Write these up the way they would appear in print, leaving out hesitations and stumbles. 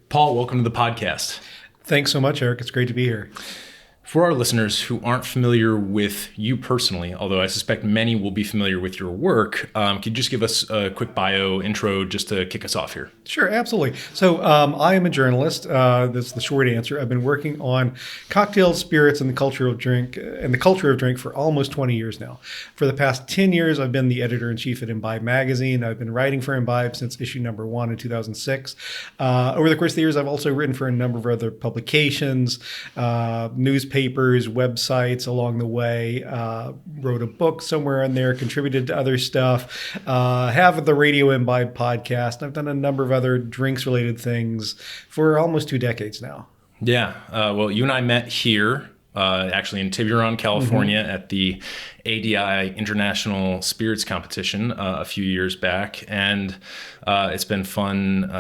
Paul, welcome to the podcast. Thanks so much, Eric. It's great to be here. For our listeners who aren't familiar with you personally, although I suspect many will be familiar with your work, could you just give us a quick bio intro just to kick us off here? Sure, absolutely. So I am a journalist. That's the short answer. I've been working on cocktails, spirits, and the culture of drink for almost 20 years now. For the past 10 years, I've been the editor-in-chief at Imbibe Magazine. I've been writing for Imbibe since issue number 1 in 2006. Over the course of the years, I've also written for a number of other publications, newspapers, websites along the way, wrote a book somewhere in there, contributed to other stuff, have the Radio Imbibe podcast. I've done a number of other drinks related things for almost 2 decades now. Yeah. Well, you and I met here, actually in Tiburon, California, at the ADI International Spirits Competition a few years back. And it's been fun.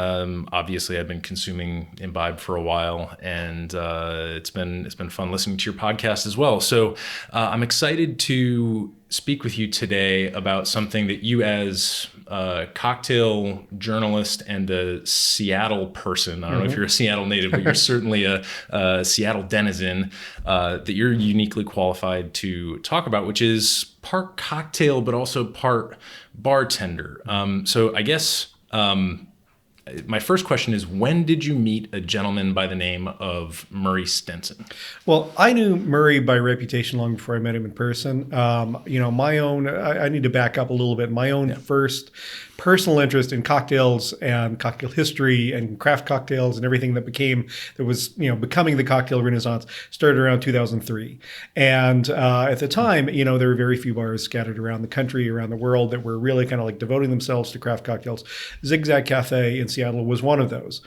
Obviously, I've been consuming Imbibe for a while, and it's been fun listening to your podcast as well. So I'm excited to speak with you today about something that you, as a cocktail journalist and a Seattle person, I don't know if you're a Seattle native, but you're certainly a Seattle denizen, that you're uniquely qualified to talk about, which is part cocktail, but also part bartender. So I guess my first question is, when did you meet a gentleman by the name of Murray Stenson? Well, I knew Murray by reputation long before I met him in person. I need to back up a little bit. My own first personal interest in cocktails and cocktail history and craft cocktails and everything that was becoming the cocktail renaissance started around 2003. And at the time, there were very few bars scattered around the country, around the world, that were really kind of like devoting themselves to craft cocktails. ZigZag Cafe in Seattle was one of those.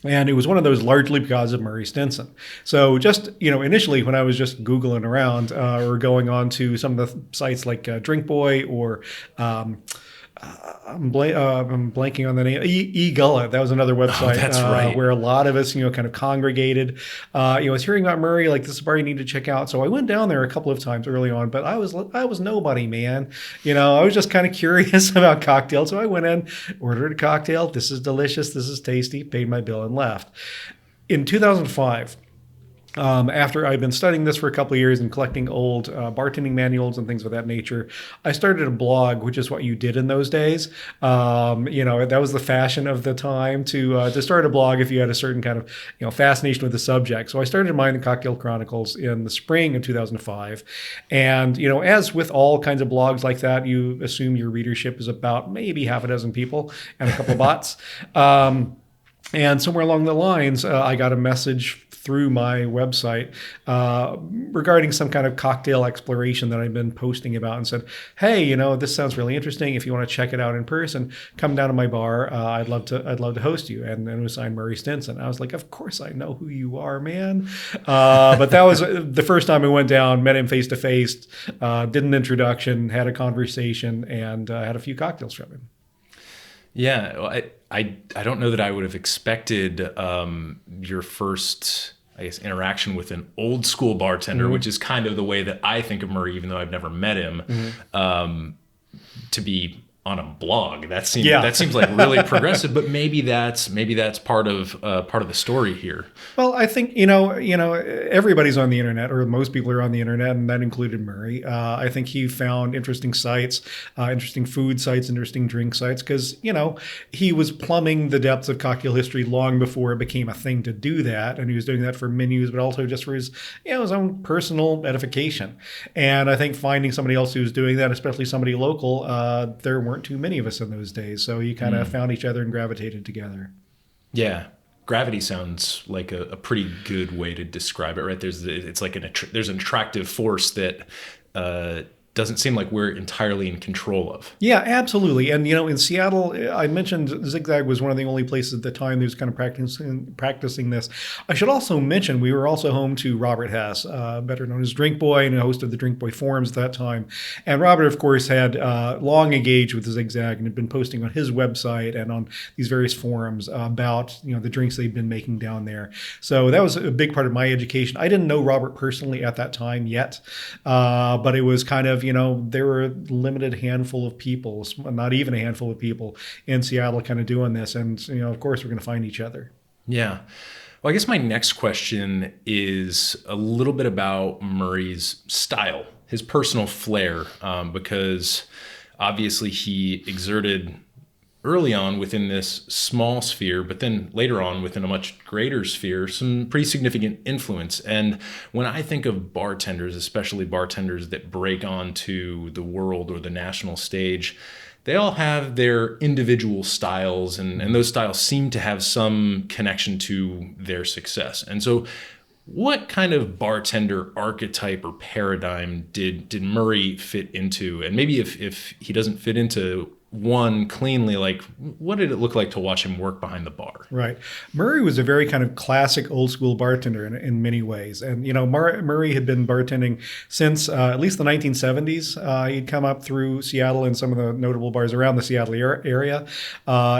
And it was one of those largely because of Murray Stenson. So just, initially when I was just Googling around or going on to some of the sites like Drink Boy or I'm blanking on the name. eGullet. That was another website. That's right. Where a lot of us, kind of congregated. I was hearing about Murray, like, this is a bar you need to check out. So I went down there a couple of times early on, but I was nobody, man. I was just kind of curious about cocktails. So I went in, ordered a cocktail. This is delicious. This is tasty. Paid my bill and left. In 2005. After I'd been studying this for a couple of years and collecting old bartending manuals and things of that nature, I started a blog, which is what you did in those days. That was the fashion of the time to start a blog if you had a certain kind of fascination with the subject. So I started mine, the Cocktail Chronicles, in the spring of 2005. And as with all kinds of blogs like that, you assume your readership is about maybe half a dozen people and a couple of bots. And somewhere along the lines, I got a message through my website regarding some kind of cocktail exploration that I've been posting about, and said, hey, this sounds really interesting. If you want to check it out in person, come down to my bar. I'd love to host you. And then it was signed Murray Stenson. I was like, of course I know who you are, man. But that was the first time I went down, met him face to face, did an introduction, had a conversation, and had a few cocktails from him. Yeah, well, I don't know that I would have expected your first, I guess, interaction with an old school bartender, which is kind of the way that I think of Murray, even though I've never met him, to be on a blog. That seems like really progressive, but maybe that's part of the story here. Well, I think everybody's on the internet, or most people are on the internet, and that included Murray. I think he found interesting sites, interesting food sites, interesting drink sites, because he was plumbing the depths of cocktail history long before it became a thing to do that, and he was doing that for menus, but also just for his own personal edification. And I think finding somebody else who was doing that, especially somebody local, there weren't too many of us in those days, so you kind of found each other and gravitated together. Yeah, gravity sounds like a pretty good way to describe it, right? There's an attractive force that doesn't seem like we're entirely in control of. Yeah, absolutely. And, in Seattle, I mentioned ZigZag was one of the only places at the time that was kind of practicing this. I should also mention we were also home to Robert Hess, better known as Drink Boy, and a host of the Drink Boy forums at that time. And Robert, of course, had long engaged with ZigZag and had been posting on his website and on these various forums about, the drinks they'd been making down there. So that was a big part of my education. I didn't know Robert personally at that time yet, but it was kind of, there were a limited handful of people, not even a handful of people in Seattle kind of doing this. And, of course, we're going to find each other. Yeah. Well, I guess my next question is a little bit about Murray's style, his personal flair, because obviously he exerted early on within this small sphere, but then later on within a much greater sphere, some pretty significant influence. And when I think of bartenders, especially bartenders that break onto the world or the national stage, they all have their individual styles, and those styles seem to have some connection to their success. And so what kind of bartender archetype or paradigm did Murray fit into? And maybe if he doesn't fit into one cleanly, like what did it look like to watch him work behind the bar? Right. Murray was a very kind of classic old school bartender in many ways. And, Murray had been bartending since at least the 1970s. He'd come up through Seattle and some of the notable bars around the Seattle area,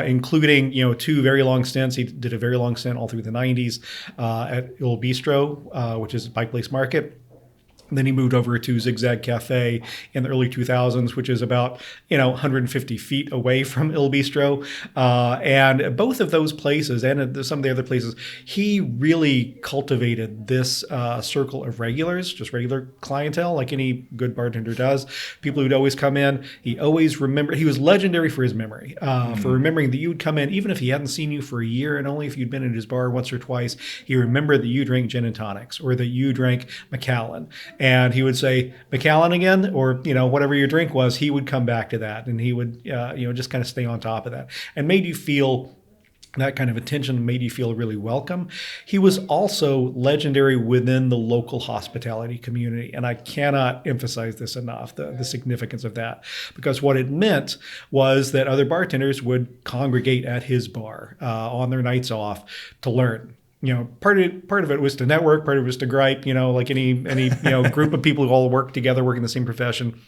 including, two very long stints. He did a very long stint all through the 90s at Il Bistro, which is Pike Place Market. And then he moved over to ZigZag Cafe in the early 2000s, which is about 150 feet away from Il Bistro. And both of those places and some of the other places, he really cultivated this circle of regulars, just regular clientele, like any good bartender does. People who'd always come in. He always remembered. He was legendary for his memory, for remembering that you would come in, even if he hadn't seen you for a year, and only if you'd been at his bar once or twice. He remembered that you drank gin and tonics, or that you drank Macallan. And he would say, Macallan again, or, whatever your drink was, he would come back to that. And he would, just kind of stay on top of that, and made you feel that kind of attention, made you feel really welcome. He was also legendary within the local hospitality community. And I cannot emphasize this enough, the significance of that, because what it meant was that other bartenders would congregate at his bar on their nights off to learn. Part of it was to network, part of it was to gripe, like any group of people who all work together, work in the same profession.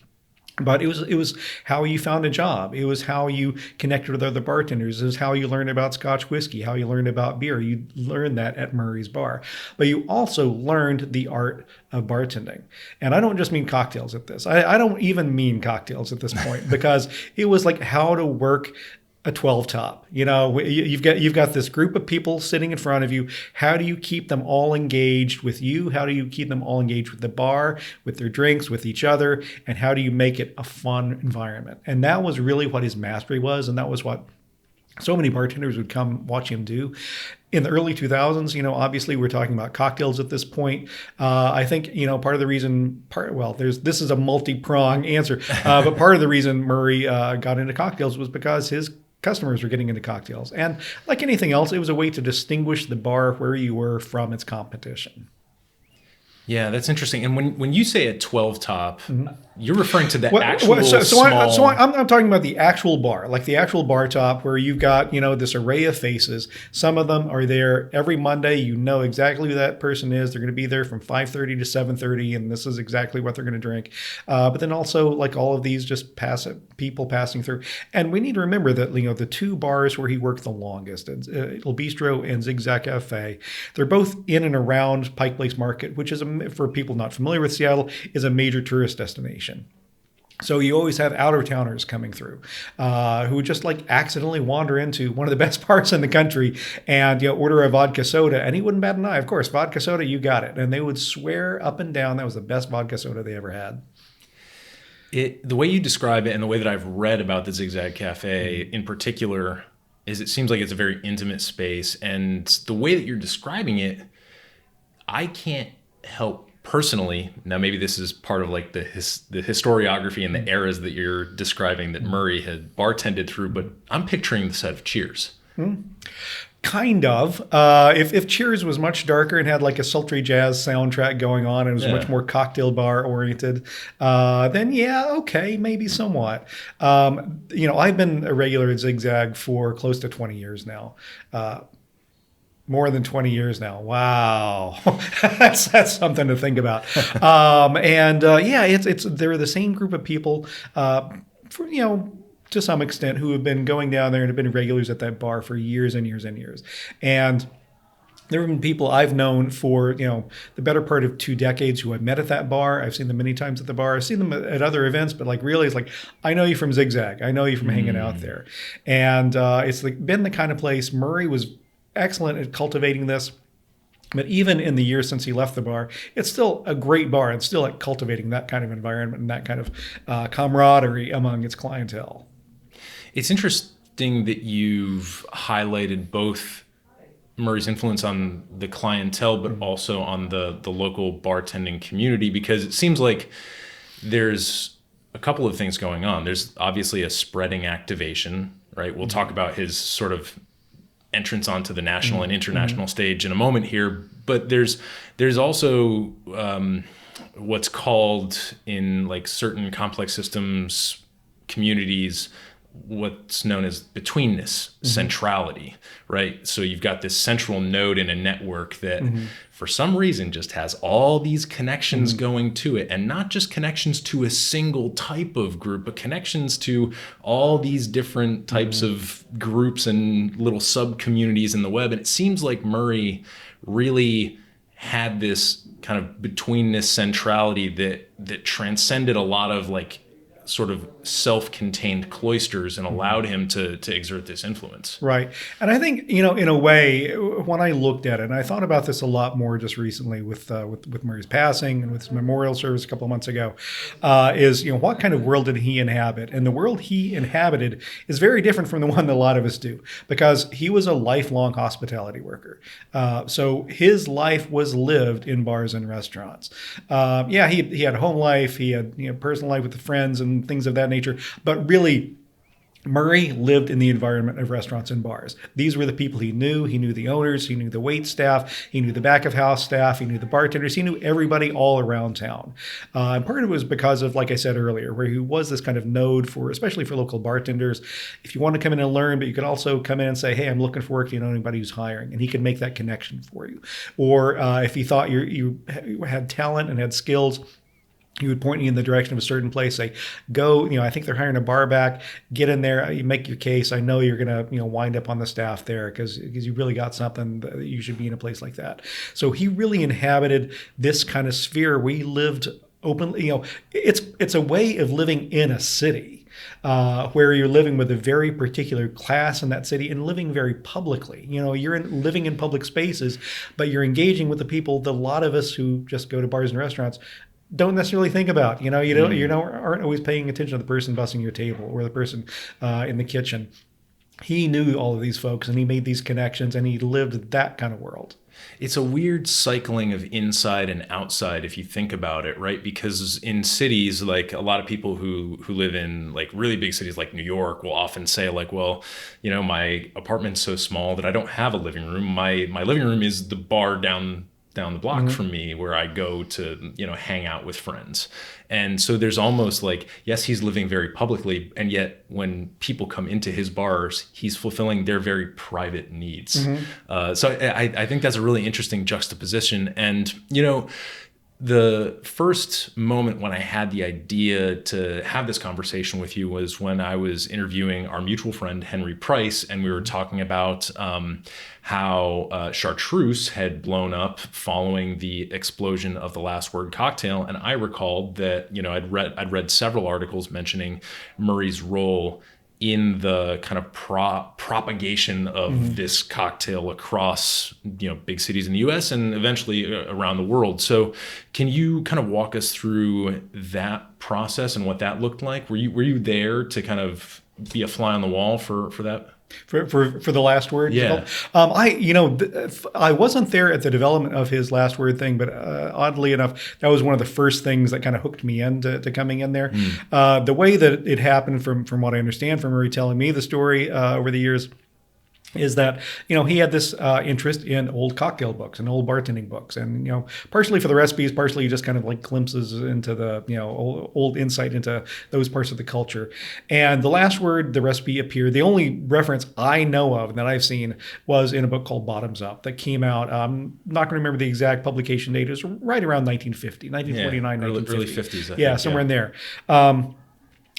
But it was how you found a job. It was how you connected with other bartenders. It was how you learned about Scotch whiskey, how you learned about beer. You learned that at Murray's bar. But you also learned the art of bartending. And I don't just mean cocktails at this. I don't even mean cocktails at this point, because it was like how to work a 12 top. You've got this group of people sitting in front of you. How do you keep them all engaged with you? How do you keep them all engaged with the bar, with their drinks, with each other? And how do you make it a fun environment? And that was really what his mastery was. And that was what so many bartenders would come watch him do. In the early 2000s, obviously we're talking about cocktails at this point. I think, part of the reason, this is a multi-prong answer, but part of the reason Murray got into cocktails was because his customers were getting into cocktails. And like anything else, it was a way to distinguish the bar where you were from its competition. Yeah, that's interesting. And when you say a 12 top, you're referring to the actual small... I'm talking about the actual bar, like the actual bar top, where you've got, this array of faces. Some of them are there every Monday. You know exactly who that person is. They're going to be there from 5:30 to 7:30, and this is exactly what they're going to drink. But then also, like all of these, just people passing through. And we need to remember that, the two bars where he worked the longest, Il Bistro and ZigZag Cafe, they're both in and around Pike Place Market, which is, for people not familiar with Seattle, is a major tourist destination. So you always have out-of-towners coming through who would just accidentally wander into one of the best bars in the country and order a vodka soda, and he wouldn't bat an eye. Of course, vodka soda, you got it. And they would swear up and down that was the best vodka soda they ever had. The way you describe it and the way that I've read about the ZigZag Cafe in particular is it seems like it's a very intimate space. And the way that you're describing it, I can't help personally, now maybe this is part of the historiography and the eras that you're describing that Murray had bartended through, but I'm picturing the set of Cheers. Kind of. If Cheers was much darker and had a sultry jazz soundtrack going on and was much more cocktail bar oriented, then okay, maybe somewhat. I've been a regular at ZigZag for close to 20 years now. More than 20 years now. Wow. that's something to think about. They're the same group of people, to some extent, who have been going down there and have been regulars at that bar for years and years and years. And there have been people I've known for, the better part of 2 decades who I've met at that bar. I've seen them many times at the bar. I've seen them at other events, but really it's I know you from ZigZag. I know you from hanging out there. And it's been the kind of place Murray was excellent at cultivating this. But even in the years since he left the bar, it's still a great bar and still at cultivating that kind of environment and that kind of camaraderie among its clientele. It's interesting that you've highlighted both Murray's influence on the clientele, but also on the local bartending community, because it seems like there's a couple of things going on. There's obviously a spreading activation, right? We'll talk about his sort of entrance onto the national and international stage in a moment here, but there's also what's called in like certain complex systems communities what's known as betweenness, centrality, right? So you've got this central node in a network that for some reason just has all these connections going to it, and not just connections to a single type of group, but connections to all these different types of groups and little sub communities in the web. And it seems like Murray really had this kind of betweenness centrality that transcended a lot of like sort of self-contained cloisters and allowed him to exert this influence. Right. And I think, you know, in a way, when I looked at it, and I thought about this a lot more just recently with Murray's passing and with his memorial service a couple of months ago, is, you know, what kind of world did he inhabit? And the world he inhabited is very different from the one that a lot of us do, because he was a lifelong hospitality worker. So his life was lived in bars and restaurants. Yeah, he had a home life, he had, you know, personal life with the friends and things of that nature. But really, Murray lived in the environment of restaurants and bars. These were the people he knew. He knew the owners. He knew the wait staff. He knew the back of house staff. He knew the bartenders. He knew everybody all around town. And part of it was because of, like I said earlier, where he was this kind of node for, especially for local bartenders. If you want to come in and learn, but you could also come in and say, hey, I'm looking for work. Do you know anybody who's hiring? And he could make that connection for you. Or if he thought you had talent and had skills, he would point you in the direction of a certain place, say, go, you know, I think they're hiring a bar back, get in there, you make your case. I know you're going to, you know, wind up on the staff there because you really got something that you should be in a place like that. So he really inhabited this kind of sphere. We lived openly, you know, it's a way of living in a city. Where you're living with a very particular class in that city and living very publicly. You know, you're living in public spaces, but you're engaging with the people that a lot of us who just go to bars and restaurants don't necessarily think about. You know, aren't always paying attention to the person bussing your table or the person in the kitchen. He knew all of these folks and he made these connections and he lived that kind of world. It's a weird cycling of inside and outside if you think about it, right? Because in cities, like a lot of people who live in like really big cities like New York will often say like, well, you know, my apartment's so small that I don't have a living room. My living room is the bar down the block from me where I go to, you know, hang out with friends. And so there's almost like, yes, he's living very publicly, and yet when people come into his bars, he's fulfilling their very private needs. So I think that's a really interesting juxtaposition. And, you know, the first moment when I had the idea to have this conversation with you was when I was interviewing our mutual friend, Henry Price, and we were talking about how chartreuse had blown up following the explosion of the Last Word cocktail. And I recalled that, you know, I'd read several articles mentioning Murray's role in the kind of propagation of this cocktail across, you know, big cities in the US and eventually around the world. So can you kind of walk us through that process and what that looked like? Were you there to kind of be a fly on the wall for that? For the Last Word? Yeah. I wasn't there at the development of his Last Word thing, but oddly enough, that was one of the first things that kind of hooked me into coming in there. The way that it happened, from what I understand from Murray telling me the story over the years, is that, you know, he had this interest in old cocktail books and old bartending books, and, you know, partially for the recipes, partially just kind of like glimpses into the, you know, old insight into those parts of the culture. And the Last Word, the recipe appeared. The only reference I know of that I've seen was in a book called Bottoms Up that came out. I'm not going to remember the exact publication date. It was right around 1950, 1949, early 1950. early 50s. I think, somewhere in there.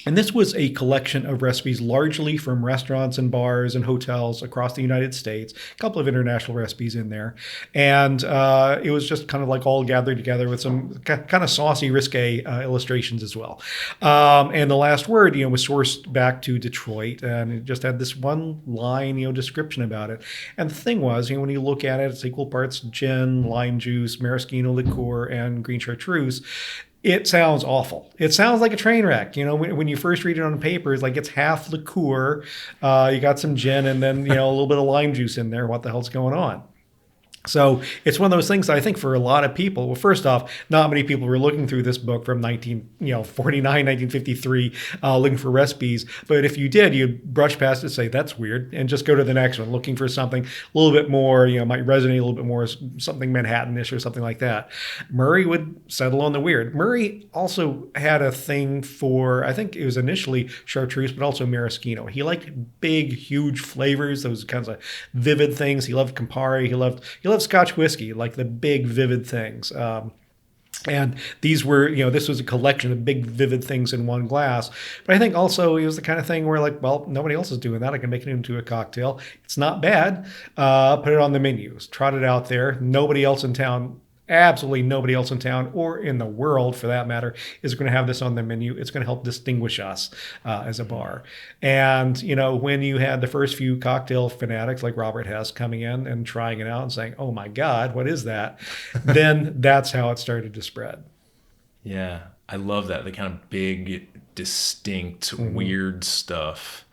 And this was a collection of recipes largely from restaurants and bars and hotels across the United States, a couple of international recipes in there. And it was just kind of like all gathered together with some kind of saucy, risque illustrations as well. And the last word, was sourced back to Detroit, and it just had this one line, description about it. And the thing was, when you look at it, it's equal parts gin, lime juice, maraschino liqueur, and green chartreuse. It sounds awful. It sounds like a train wreck. When you first read it on paper, it's like it's half liqueur. You got some gin and then, a little bit of lime juice in there. What the hell's going on? So it's one of those things that I think for a lot of people, well, first off, not many people were looking through this book from 1953, looking for recipes. But if you did, you'd brush past it and say, that's weird, and just go to the next one, looking for something a little bit more, might resonate a little bit more, something Manhattanish or something like that. Murray would settle on the weird. Murray also had a thing for, I think it was initially chartreuse, but also maraschino. He liked big, huge flavors, those kinds of vivid things. He loved Campari. He loved Scotch whiskey, like the big, vivid things. And these were, this was a collection of big, vivid things in one glass. But I think also it was the kind of thing where, like, well, nobody else is doing that. I can make it into a cocktail. It's not bad. Put it on the menus. Trot it out there. Nobody else in town, absolutely nobody else in town or in the world, for that matter, is going to have this on the menu. It's going to help distinguish us as a bar. And, when you had the first few cocktail fanatics like Robert Hess coming in and trying it out and saying, oh my God, what is that? Then that's how it started to spread. Yeah, I love that. The kind of big, distinct, weird stuff.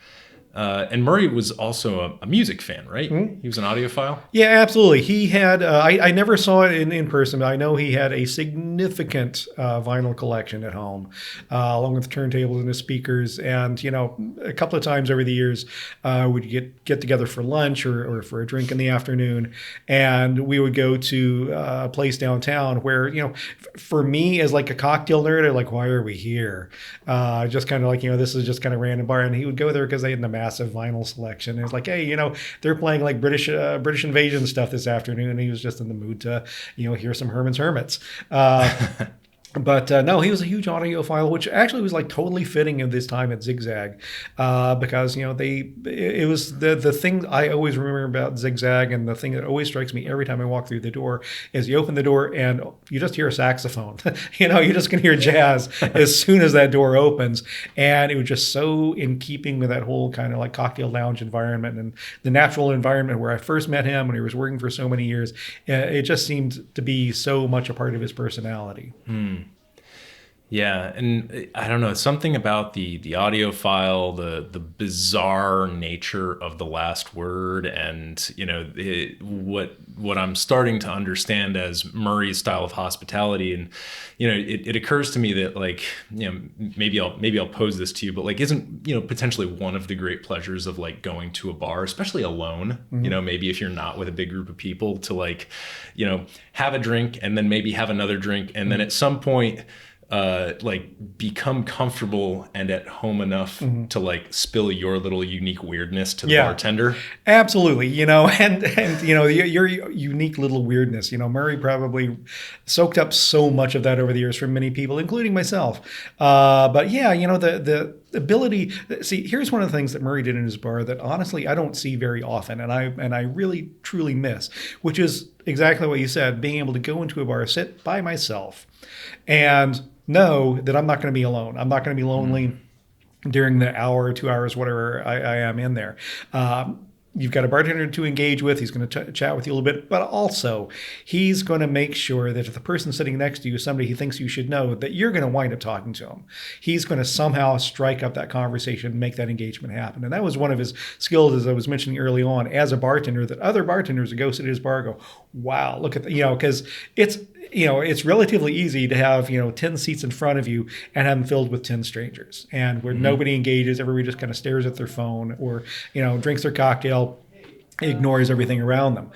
And Murray was also a music fan, right? Mm-hmm. He was an audiophile? Yeah, absolutely. He had, I never saw it in person, but I know he had a significant vinyl collection at home, along with turntables and his speakers. And, a couple of times over the years, we'd get together for lunch or for a drink in the afternoon. And we would go to a place downtown where, for me as like a cocktail nerd, I'm like, why are we here? Just kind of like, this is just kind of random bar. And he would go there because they had the massive vinyl selection. It was like, hey, they're playing like British invasion stuff this afternoon, and he was just in the mood to, hear some Herman's Hermits. But no, he was a huge audiophile, which actually was like totally fitting of this time at ZigZag, because it was the thing I always remember about ZigZag, and the thing that always strikes me every time I walk through the door is you open the door and you just hear a saxophone. You're just gonna hear jazz as soon as that door opens, and it was just so in keeping with that whole kind of like cocktail lounge environment and the natural environment where I first met him when he was working for so many years. It just seemed to be so much a part of his personality. Yeah, and I don't know, something about the audiophile, the bizarre nature of the last word, and what I'm starting to understand as Murray's style of hospitality, and it occurs to me that, like, maybe I'll pose this to you, but like, isn't potentially one of the great pleasures of like going to a bar, especially alone, maybe if you're not with a big group of people, to like have a drink and then maybe have another drink, and then at some point like become comfortable and at home enough to like spill your little unique weirdness to the bartender. Absolutely. And your unique little weirdness, Murray probably soaked up so much of that over the years from many people, including myself. But yeah, the ability, see, here's one of the things that Murray did in his bar that honestly I don't see very often, and I really truly miss, which is exactly what you said, being able to go into a bar, sit by myself, and know that I'm not going to be alone. I'm not going to be lonely during the hour, 2 hours, whatever I am in there. You've got a bartender to engage with. He's going to chat with you a little bit, but also he's going to make sure that if the person sitting next to you is somebody he thinks you should know, that you're going to wind up talking to him. He's going to somehow strike up that conversation, make that engagement happen. And that was one of his skills, as I was mentioning early on, as a bartender, that other bartenders would go sit at his bar and go, wow, look at that, because it's relatively easy to have 10 seats in front of you and have them filled with 10 strangers, and where nobody engages, everybody just kind of stares at their phone or drinks their cocktail, ignores everything around them.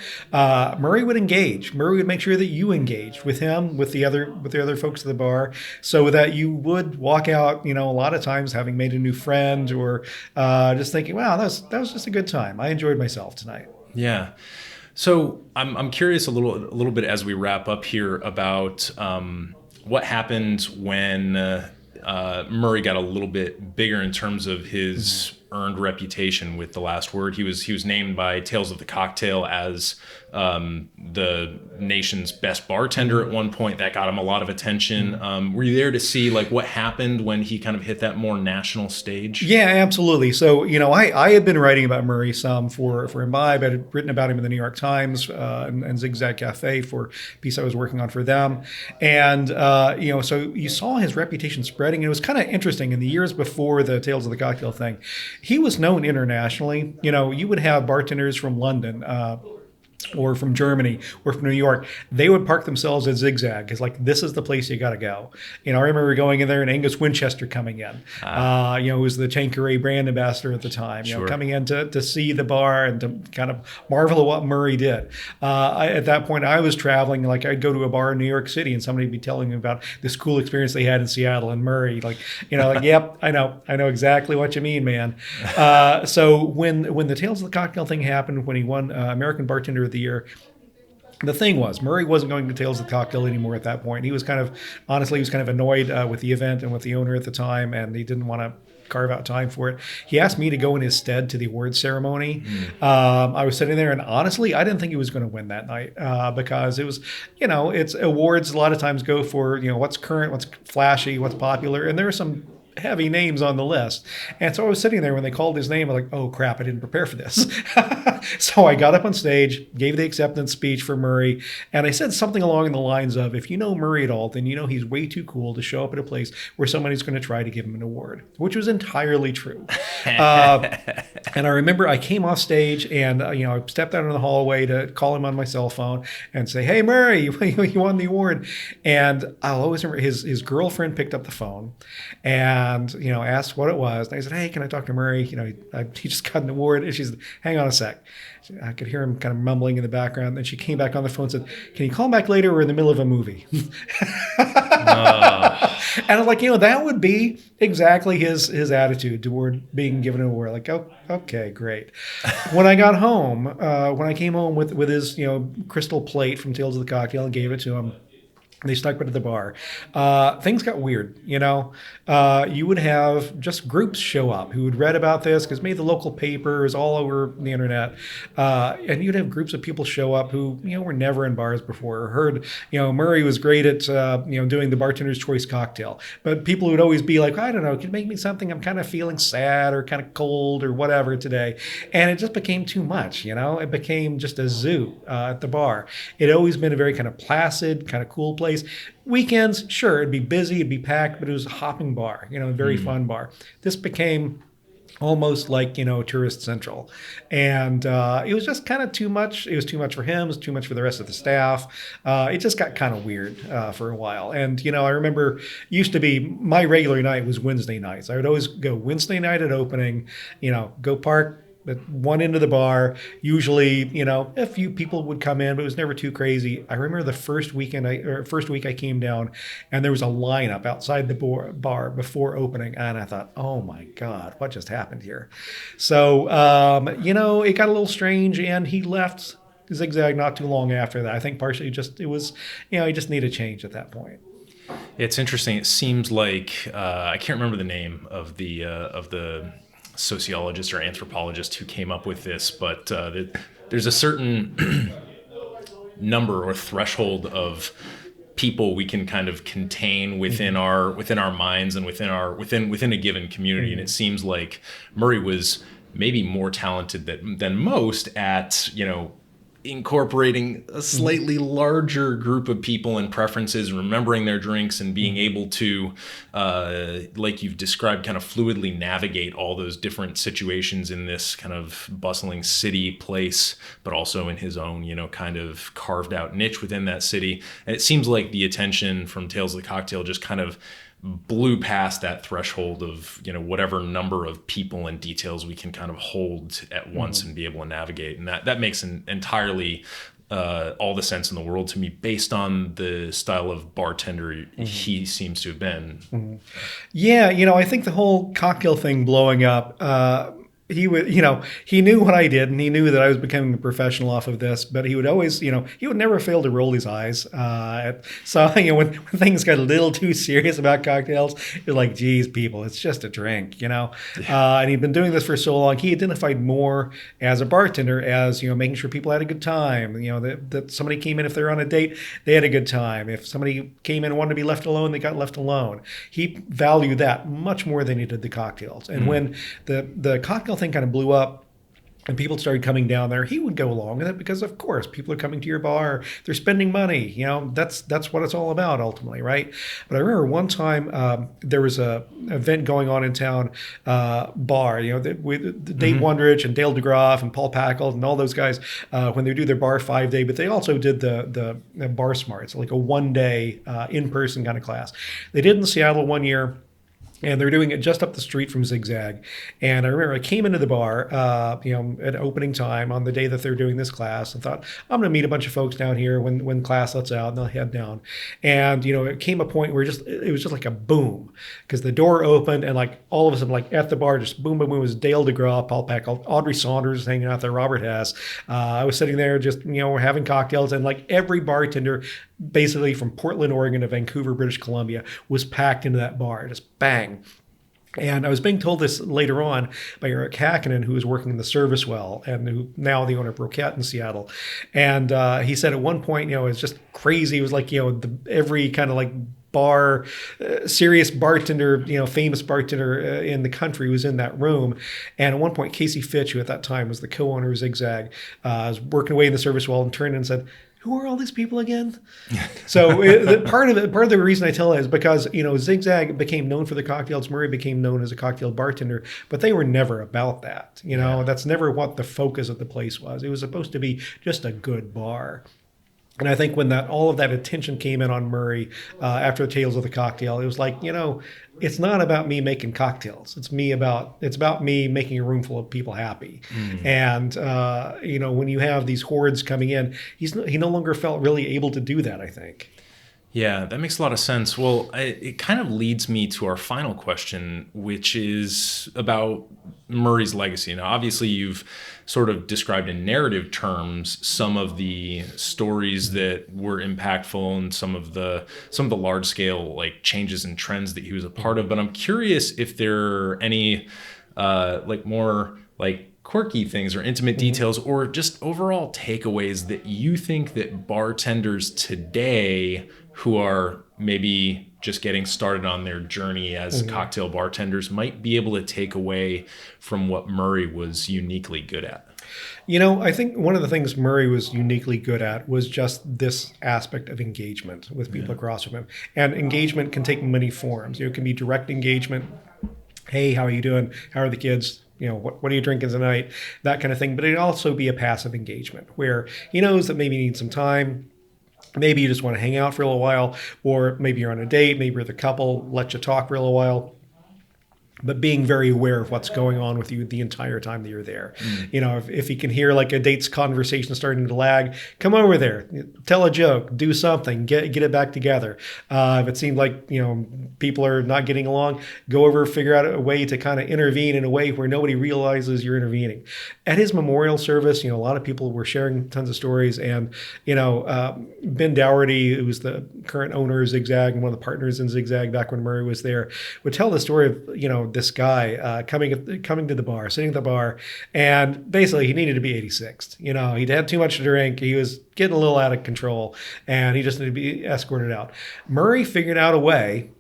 Murray would engage. Murray would make sure that you engaged with him, with the other folks at the bar, so that you would walk out, a lot of times having made a new friend, or just thinking, wow, that was just a good time. I enjoyed myself tonight. Yeah. So I'm curious a little bit as we wrap up here about what happened when Murray got a little bit bigger in terms of his earned reputation with The Last Word. He was named by Tales of the Cocktail as the nation's best bartender at one point. That got him a lot of attention. Were you there to see like what happened when he kind of hit that more national stage? Yeah, absolutely. So, I had been writing about Murray some for Imbibe. I had written about him in the New York Times and ZigZag Cafe for a piece I was working on for them. And, so you saw his reputation spreading. It was kind of interesting. In the years before the Tales of the Cocktail thing, he was known internationally. You would have bartenders from London, or from Germany or from New York. They would park themselves at ZigZag because like, this is the place you got to go. I remember going in there and Angus Winchester coming in, who was the Tanqueray brand ambassador at the time, Sure. Coming in to see the bar and to kind of marvel at what Murray did. At that point, I was traveling, like I'd go to a bar in New York City and somebody would be telling me about this cool experience they had in Seattle, and Murray, yep, I know exactly what you mean, man. So when the Tales of the Cocktail thing happened, when he won American Bartender of the Year, the thing was, Murray wasn't going to Tales of the Cocktail anymore at that point. He was kind of annoyed with the event and with the owner at the time, and he didn't want to carve out time for it. He asked me to go in his stead to the awards ceremony. I was sitting there, and honestly, I didn't think he was going to win that night because it was, it's awards a lot of times go for, what's current, what's flashy, what's popular, and there are some heavy names on the list. And so I was sitting there when they called his name. I'm like, oh crap, I didn't prepare for this. So I got up on stage, gave the acceptance speech for Murray, and I said something along the lines of, if you know Murray at all, then you know he's way too cool to show up at a place where somebody's going to try to give him an award, which was entirely true. And I remember I came off stage and, I stepped out in the hallway to call him on my cell phone and say, hey, Murray, you won the award. And I'll always remember his girlfriend picked up the phone and, asked what it was. And I said, hey, can I talk to Murray? He just got an award. And she said, hang on a sec. I could hear him kind of mumbling in the background. Then she came back on the phone and said, can you call back later? We're in the middle of a movie. And I'm like, that would be exactly his attitude toward being given an award. Like, oh, okay, great. When I got home, when I came home with his, crystal plate from Tales of the Cocktail and gave it to him, they stuck it at the bar. Things got weird, You would have just groups show up who had read about this because made the local papers all over the internet. And you'd have groups of people show up who, were never in bars before or heard, Murray was great at, doing the bartender's choice cocktail. But people would always be like, I don't know, could you make me something? I'm kind of feeling sad or kind of cold or whatever today. And it just became too much, It became just a zoo at the bar. It had always been a very kind of placid, kind of cool place. Weekends, sure, it'd be busy, it'd be packed, but it was a hopping bar, a very fun bar. This became almost like, Tourist Central. And it was just kind of too much. It was too much for him. It was too much for the rest of the staff. It just got kind of weird for a while. And, I remember used to be my regular night was Wednesday nights. I would always go Wednesday night at opening, go park at one end of the bar. Usually, a few people would come in, but it was never too crazy. I remember the first week I came down, and there was a lineup outside the bar before opening, and I thought, oh my God, what just happened here? So, it got a little strange, and he left ZigZag not too long after that. I think partially he just needed a change at that point. It's interesting. It seems like I can't remember the name of the sociologist or anthropologist who came up with this, but there's a certain number or threshold of people we can kind of contain within our minds and within a given community. And it seems like Murray was maybe more talented than most at incorporating a slightly larger group of people and preferences and remembering their drinks and being able to, like you've described, kind of fluidly navigate all those different situations in this kind of bustling city place, but also in his own, kind of carved out niche within that city. And it seems like the attention from Tales of the Cocktail just kind of blew past that threshold of whatever number of people and details we can kind of hold at once and be able to navigate, and that makes an entirely all the sense in the world to me based on the style of bartender he seems to have been. Yeah, I think the whole cocktail thing blowing up he would, you know, he knew what I did, and he knew that I was becoming a professional off of this. But he would always, you know, he would never fail to roll his eyes. So you know, when things got a little too serious about cocktails, you're like, "Geez, people, it's just a drink," you know. And he'd been doing this for so long. He identified more as a bartender as, you know, making sure people had a good time. You know, that somebody came in, if they were on a date, they had a good time. If somebody came in and wanted to be left alone, they got left alone. He valued that much more than he did the cocktails. And when the cocktail thing kind of blew up and people started coming down there, he would go along with it because, of course, people are coming to your bar. They're spending money. You know, that's what it's all about ultimately, right? But I remember one time there was a event going on in town, bar. You know, Dave Wondrich and Dale DeGroff and Paul Packle and all those guys when they do their bar 5-day. But they also did the Bar Smarts, like a 1-day in-person kind of class. They did in Seattle one year. And they're doing it just up the street from ZigZag. And I remember I came into the bar, you know, at opening time on the day that they're doing this class, and thought, I'm going to meet a bunch of folks down here when class lets out, and they'll head down. And, you know, it came a point where it was just like a boom, because the door opened, and like all of a sudden, like at the bar, just boom, boom, boom, it was Dale DeGraw, Paul Packle, Audrey Saunders hanging out there, Robert Hess. I was sitting there just, you know, having cocktails, and like every bartender, basically from Portland, Oregon to Vancouver, British Columbia, was packed into that bar, just bang. And I was being told this later on by Eric Hakkinen, who was working in the service well and who now the owner of Roquette in Seattle. And he said at one point, you know, it's just crazy. It was like, you know, every kind of like bar, serious bartender, you know, famous bartender in the country was in that room. And at one point, Casey Fitch, who at that time was the co-owner of ZigZag, was working away in the service well and turned and said, who are all these people again? So part of the reason I tell that is because, you know, ZigZag became known for the cocktails. Murray became known as a cocktail bartender, but they were never about that. You know, that's never what the focus of the place was. It was supposed to be just a good bar. And I think when all of that attention came in on Murray after the Tales of the Cocktail, it was like, you know, it's not about me making cocktails. It's about me making a room full of people happy. And you know, when you have these hordes coming in, he no longer felt really able to do that, I think. Yeah, that makes a lot of sense. Well, it kind of leads me to our final question, which is about Murray's legacy. Now, obviously, you've sort of described in narrative terms some of the stories that were impactful and some of the large scale like changes and trends that he was a part of. But I'm curious if there are any like more like quirky things or intimate details or just overall takeaways that you think that bartenders today who are maybe just getting started on their journey as cocktail bartenders might be able to take away from what Murray was uniquely good at? You know, I think one of the things Murray was uniquely good at was just this aspect of engagement with people across from him. And engagement can take many forms. You know, it can be direct engagement. Hey, how are you doing? How are the kids? You know, what are you drinking tonight? That kind of thing. But it can also be a passive engagement where he knows that maybe you need some time. Maybe you just want to hang out for a little while, or maybe you're on a date, maybe you're the couple, let you talk for a little while. But being very aware of what's going on with you the entire time that you're there. You know, if you can hear like a date's conversation starting to lag, come over there, tell a joke, do something, get it back together. If it seems like, you know, people are not getting along, go over, figure out a way to kind of intervene in a way where nobody realizes you're intervening. At his memorial service, you know, a lot of people were sharing tons of stories, and, you know, Ben Dougherty, who was the current owner of ZigZag and one of the partners in ZigZag back when Murray was there, would tell the story of, you know, this guy coming to the bar, sitting at the bar, and basically he needed to be 86th. You know, he'd had too much to drink. He was getting a little out of control, and he just needed to be escorted out. Murray figured out a way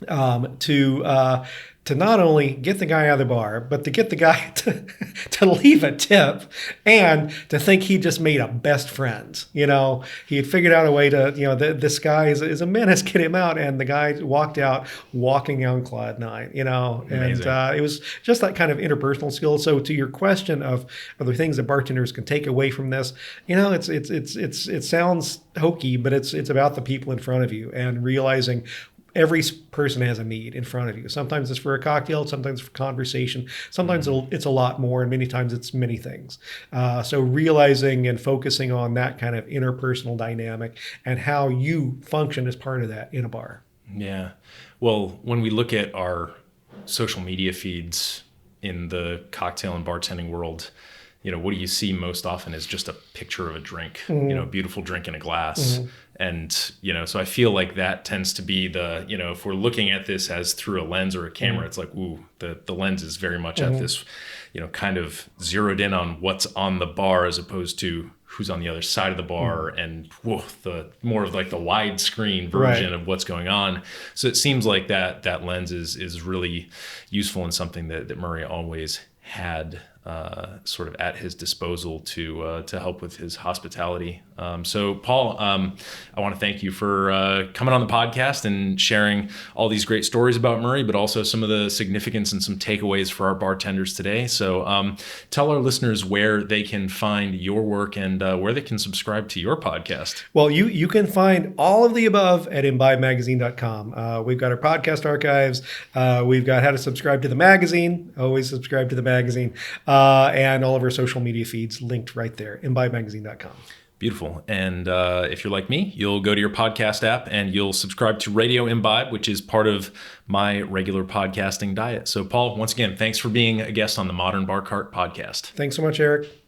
to not only get the guy out of the bar, but to get the guy to leave a tip and to think he just made a best friend. You know, he had figured out a way to, you know, this guy is a menace, get him out. And the guy walked out walking on cloud nine, you know, Amazing. And it was just that kind of interpersonal skill. So to your question of the things that bartenders can take away from this, you know, it sounds hokey, but it's about the people in front of you and realizing every person has a need in front of you. Sometimes it's for a cocktail, sometimes for conversation, sometimes it's a lot more, and many times it's many things. So realizing and focusing on that kind of interpersonal dynamic and how you function as part of that in a bar. Yeah. Well, when we look at our social media feeds, in the cocktail and bartending world, what do you see most often is just a picture of a drink, a beautiful drink in a glass. And, so I feel like that tends to be if we're looking at this as through a lens or a camera, it's like, ooh, the lens is very much at this, kind of zeroed in on what's on the bar as opposed to who's on the other side of the bar and the more of like the widescreen version of what's going on. So it seems like that lens is really useful and something that Murray always had sort of at his disposal to help with his hospitality. So Paul, I want to thank you for coming on the podcast and sharing all these great stories about Murray, but also some of the significance and some takeaways for our bartenders today. So tell our listeners where they can find your work and where they can subscribe to your podcast. Well, you can find all of the above at imbibemagazine.com. We've got our podcast archives. We've got how to subscribe to the magazine. Always subscribe to the magazine. And all of our social media feeds linked right there, imbibemagazine.com. Beautiful. And if you're like me, you'll go to your podcast app and you'll subscribe to Radio Imbibe, which is part of my regular podcasting diet. So Paul, once again, thanks for being a guest on the Modern Bar Cart podcast. Thanks so much, Eric.